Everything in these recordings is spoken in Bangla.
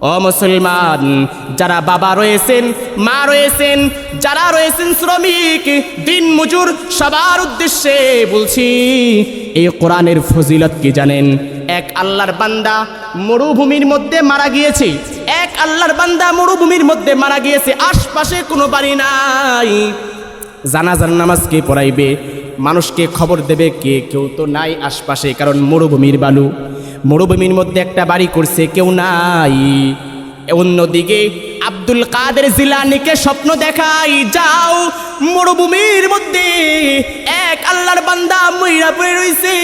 ও মুসলমান, যারা বাবা রয়েছেন, মা রয়েছেন, যারা রয়েছেন শ্রমিক, দিন মজুর, সবার উদ্দেশ্যে বলছি, এই কোরআনের ফজিলত কি জানেন? এক আল্লাহর বান্দা মরুভূমির মধ্যে মারা গিয়েছে। এক আল্লাহর বান্দা মরুভূমির মধ্যে মারা গিয়েছে। আশপাশে কোনো বাড়ি নাই। জানাজার নামাজ কে পড়াইবে? মানুষকে খবর দেবে কে? কেউ তো নাই আশপাশে, কারণ মরুভূমির বালু। মরুভূমির মধ্যে একটা বাড়ি করছে, কেউ নাই। অন্যদিকে আব্দুল কাদের জিলানীকে স্বপ্ন দেখাই, যাও মরুভূমির মধ্যে এক আল্লাহর বান্দা মইরা পড়ে রইছে।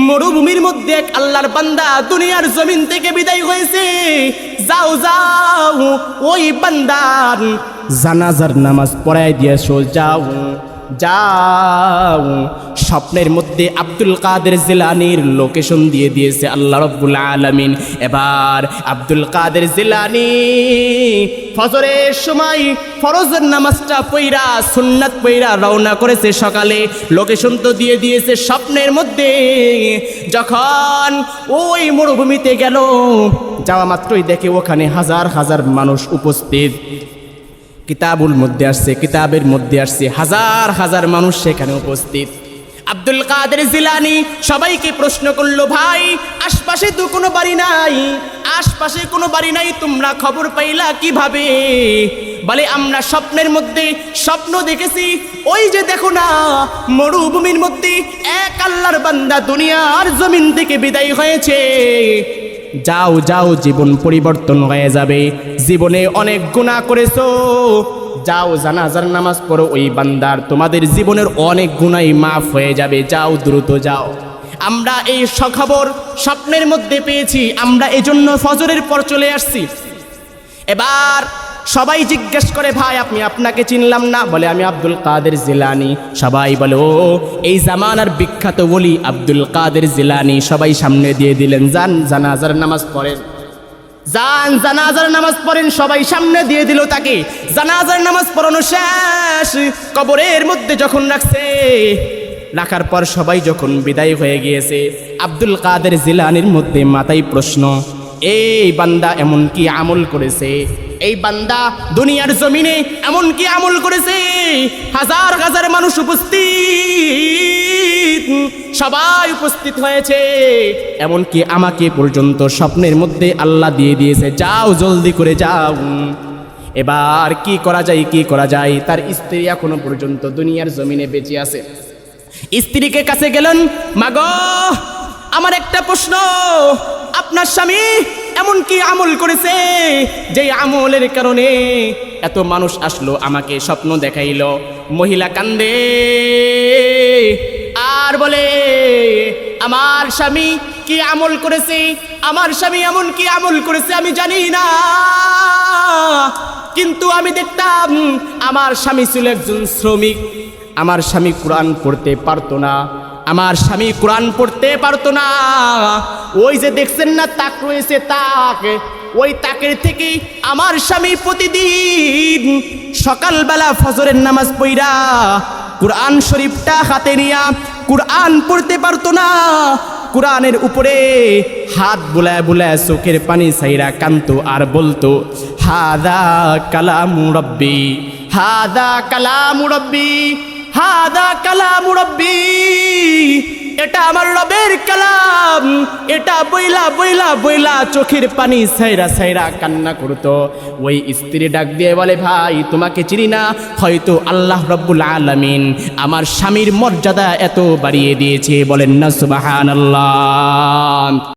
মরুভূমির মধ্যে এক আল্লাহর বান্দা দুনিয়ার জমিন থেকে বিদায় হয়েছে। যাও যাও ওই বান্দার জানাজার নামাজ পড়াই দিয়েছো, যাও যাও। স্বপ্নের মধ্যে আব্দুল কাদের জিলানীর লোকেশন দিয়ে দিয়েছে আল্লাহ রাব্বুল আলামিন। এবার আব্দুল কাদের জিলানী ফজরের সময় ফরজের নামাজটা পইরা সুন্নাত পইরা রওনা করেছে সকালে। লোকেশন তো দিয়ে দিয়েছে স্বপ্নের মধ্যে। যখন ওই মরুভূমিতে গেল, যাওয়া মাত্রই দেখে ওখানে হাজার হাজার মানুষ উপস্থিত। কিতাবুল মধ্যে আসছে, কিতাবের মধ্যে আসছে হাজার হাজার মানুষ সেখানে উপস্থিত। আব্দুল কাদের জিলানী সবাইকে প্রশ্ন করলো, ভাই আশপাশে তো কোনো বাড়ি নাই, আশপাশে কোনো বাড়ি নাই, তোমরা খবর পাইলা কিভাবে? বলে, আমরা স্বপ্নের মধ্যে স্বপ্ন দেখেছি, ওই যে দেখো না মরুভূমির মধ্যে এক আল্লাহর বান্দা দুনিয়ার জমিন থেকে বিদায় হয়েছে। যাও যাও, জীবন পরিবর্তন হয়ে যাবে। জীবনে অনেক গুনাহ করেছো, যাও জানাজার নামাজ পড়ো ওই বান্দার, তোমাদের জীবনের অনেক গুনাহ মাফ হয়ে যাবে। যাও দ্রুত যাও। আমরা এই খবর স্বপ্নের মধ্যে পেয়েছি, আমরা এজন্য ফজরের পর চলে আসছি। এবার সবাই জিজ্ঞেস করে, ভাই আপনি, আপনাকে চিনলাম না। বলে, আমি আব্দুল কাদের জিলানী। সবাই বলে, ও এই জামানার বিখ্যাত ওলি আব্দুল কাদের জিলানী। সবাই সামনে দিয়ে দিলেন, যান জানাজার নামাজ পড়েন, যান জানাজার নামাজ পড়েন। সবাই সামনে দিয়ে দিল তাকে। জানাজার নামাজ পড়ানো শেষ, কবরের মধ্যে যখন রাখছে, রাখার পর সবাই যখন বিদায় হয়ে গিয়েছে, আব্দুল কাদের জিলানীর মধ্যে মাথায় প্রশ্ন, এই বান্দা এমন কি আমল করেছে? এই বান্দা দুনিয়ার জমিনে এমন কি আমল করেছে? হাজার হাজার মানুষ উপস্থিত, সবাই উপস্থিত হয়েছে। এমনকি আমাকে পর্যন্ত স্বপ্নের মধ্যে আল্লাহ দিয়ে দিয়েছে, যাও জলদি করে যাও। এবার কি করা যায়, কি করা যায়? তার স্ত্রী এখনো পর্যন্ত দুনিয়ার জমিনে বেঁচে আছে। স্ত্রীকে কাছে গেলেন, মাগো আমার একটা প্রশ্ন, আপনার স্বামী এমন কি আমল করেছে যে আমলের কারণে এত মানুষ আসলো, আমাকে স্বপ্ন দেখাইল? মহিলা কান্দে আর বলে, আমার স্বামী কি আমল করেছে? আমার স্বামী এমন কি আমল করেছে আমি জানি না, কিন্তু আমি দেখতাম আমার স্বামী ছিল একজন শ্রমিক। আমার স্বামী কোরআন পড়তে পারতো না, আমার স্বামী কোরআন পড়তে পারতো না। ওই যে দেখছেন না তাক রয়েছে, তাক, ওই তাকের থেকে আমার স্বামী প্রতিদিন সকালবেলা ফজরের নামাজ পড়া কোরআন শরীফটা হাতে নিয়া কোরআন পড়তে পারতো না। কোরআনের উপরে হাত বুলায় বুলায় চোখের পানি ছাইরা কানতো আর বলতো, হাদা কালামু রব্বি, হাদা কালামু রব্বি, হাদা কালামু রব্বি। এটা আমার রবের কালাম। এটা বইলা বইলা বইলা চোখের পানি ছাইরা ছাইরা কান্না করতো। ওই স্ত্রী ডাক দিয়ে বলে, ভাই তোমাকে চিনি না, হয়তো আল্লাহ রব্বুল আলামিন আমার স্বামীর মর্যাদা এত বাড়িয়ে দিয়েছে। বলেন না সুবহানাল্লাহ।